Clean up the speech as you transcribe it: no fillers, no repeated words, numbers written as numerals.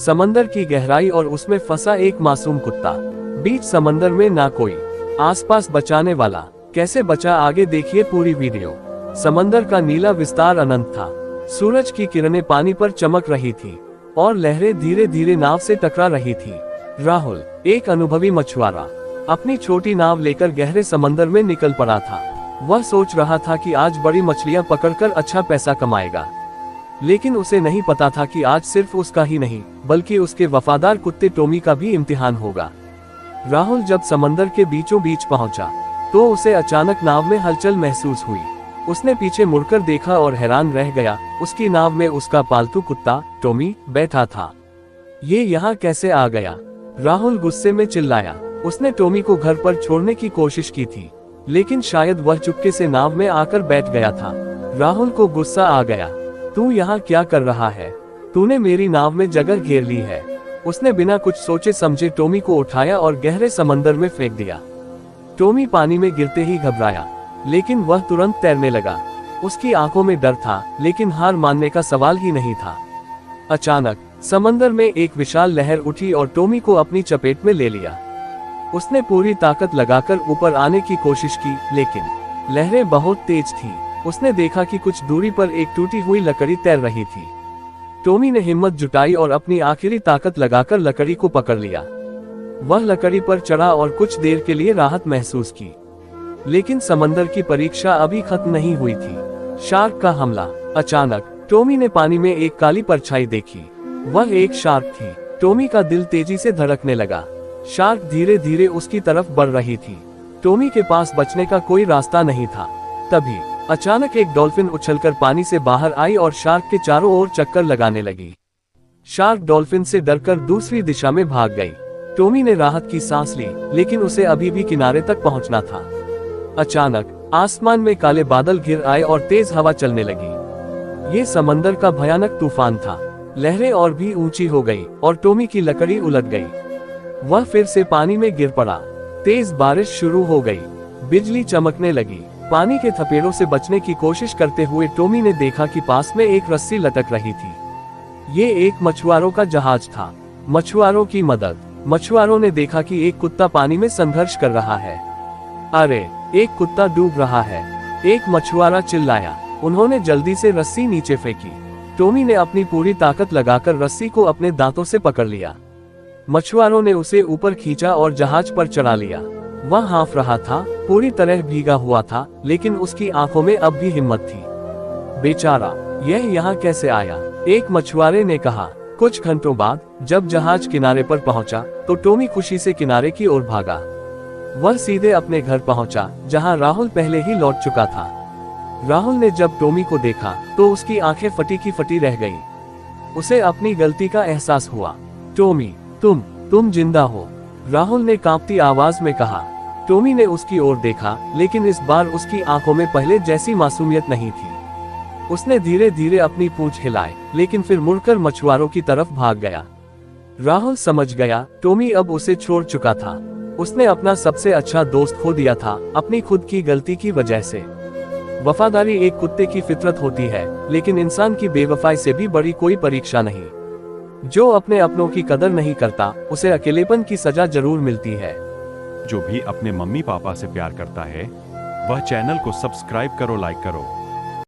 समंदर की गहराई और उसमें फंसा एक मासूम कुत्ता। बीच समंदर में ना कोई आसपास बचाने वाला। कैसे बचा, आगे देखिए पूरी वीडियो। समंदर का नीला विस्तार अनंत था। सूरज की किरणें पानी पर चमक रही थी और लहरें धीरे धीरे नाव से टकरा रही थी। राहुल, एक अनुभवी मछुआरा, अपनी छोटी नाव लेकर गहरे समंदर में निकल पड़ा था। वह सोच रहा था कि आज बड़ी मछलियां पकड़कर अच्छा पैसा कमाएगा, लेकिन उसे नहीं पता था कि आज सिर्फ उसका ही नहीं बल्कि उसके वफादार कुत्ते टॉमी का भी इम्तिहान होगा। राहुल जब समंदर के बीचों बीच पहुंचा तो उसे अचानक नाव में हलचल महसूस हुई। उसने पीछे मुड़कर देखा और हैरान रह गया। उसकी नाव में उसका पालतू कुत्ता टॉमी बैठा था। ये यहाँ कैसे आ गया? राहुल गुस्से में चिल्लाया। उसने टॉमी को घर पर छोड़ने की कोशिश की थी, लेकिन शायद वह चुपके से नाव में आकर बैठ गया था। राहुल को गुस्सा आ गया। तू यहाँ क्या कर रहा है? तूने मेरी नाव में जगह घेर ली है। उसने बिना कुछ सोचे समझे टॉमी को उठाया और गहरे समंदर में फेंक दिया। टॉमी पानी में गिरते ही घबराया, लेकिन वह तुरंत तैरने लगा। उसकी आंखों में डर था, लेकिन हार मानने का सवाल ही नहीं था। अचानक समंदर में एक विशाल लहर उठी और टॉमी को अपनी चपेट में ले लिया। उसने पूरी ताकत लगाकर ऊपर आने की कोशिश की, लेकिन लहरें बहुत तेज थीं। उसने देखा कि कुछ दूरी पर एक टूटी हुई लकड़ी तैर रही थी। टॉमी ने हिम्मत जुटाई और अपनी आखिरी ताकत लगाकर लकड़ी को पकड़ लिया। वह लकड़ी पर चढ़ा और कुछ देर के लिए राहत महसूस की, लेकिन समंदर की परीक्षा अभी खत्म नहीं हुई थी। शार्क का हमला। अचानक टॉमी ने पानी में एक काली परछाई देखी। वह एक शार्क थी। टॉमी का दिल तेजी से धड़कने लगा। शार्क धीरे धीरे उसकी तरफ बढ़ रही थी। टॉमी के पास बचने का कोई रास्ता नहीं था। तभी अचानक एक डॉल्फिन उछलकर पानी से बाहर आई और शार्क के चारों ओर चक्कर लगाने लगी। शार्क डॉल्फिन से डरकर दूसरी दिशा में भाग गई। टॉमी ने राहत की सांस ली, लेकिन उसे अभी भी किनारे तक पहुंचना था। अचानक आसमान में काले बादल घिर आए और तेज हवा चलने लगी। ये समंदर का भयानक तूफान था। लहरें और भी ऊंची हो गई और टॉमी की लकड़ी उलट गई। वह फिर से पानी में गिर पड़ा। तेज बारिश शुरू हो गई। बिजली चमकने लगी। पानी के थपेड़ों से बचने की कोशिश करते हुए टॉमी ने देखा कि पास में एक रस्सी लटक रही थी। ये एक मछुआरों का जहाज था। मछुआरों की मदद। मछुआरों ने देखा कि एक कुत्ता पानी में संघर्ष कर रहा है। अरे, एक कुत्ता डूब रहा है, एक मछुआरा चिल्लाया। उन्होंने जल्दी से रस्सी नीचे फेंकी। टॉमी ने अपनी पूरी ताकत लगाकर रस्सी को अपने दांतों से पकड़ लिया। मछुआरों ने उसे ऊपर खींचा और जहाज पर चढ़ा लिया। वह हाँफ रहा था, पूरी तरह भीगा हुआ था, लेकिन उसकी आंखों में अब भी हिम्मत थी। बेचारा, यह यहाँ कैसे आया? एक मछुआरे ने कहा। कुछ घंटों बाद जब जहाज किनारे पर पहुंचा तो टॉमी खुशी से किनारे की ओर भागा। वह सीधे अपने घर पहुंचा, जहां राहुल पहले ही लौट चुका था। राहुल ने जब टॉमी को देखा तो उसकी आंखें फटी की फटी रह गईं। उसे अपनी गलती का एहसास हुआ। टॉमी, तुम जिंदा हो, राहुल ने कांपती आवाज में कहा। टॉमी ने उसकी ओर देखा, लेकिन इस बार उसकी आंखों में पहले जैसी मासूमियत नहीं थी। उसने धीरे धीरे अपनी पूंछ हिलाई, लेकिन फिर मुड़कर मछुआरों की तरफ भाग गया। राहुल समझ गया, टॉमी अब उसे छोड़ चुका था। उसने अपना सबसे अच्छा दोस्त खो दिया था, अपनी खुद की गलती की वजह से। वफादारी एक कुत्ते की फितरत होती है, लेकिन इंसान की बेवफाई से भी बड़ी कोई परीक्षा नहीं। जो अपने अपनों की कदर नहीं करता, उसे अकेलेपन की सजा जरूर मिलती है। जो भी अपने मम्मी पापा से प्यार करता है, वह चैनल को सब्सक्राइब करो, लाइक करो।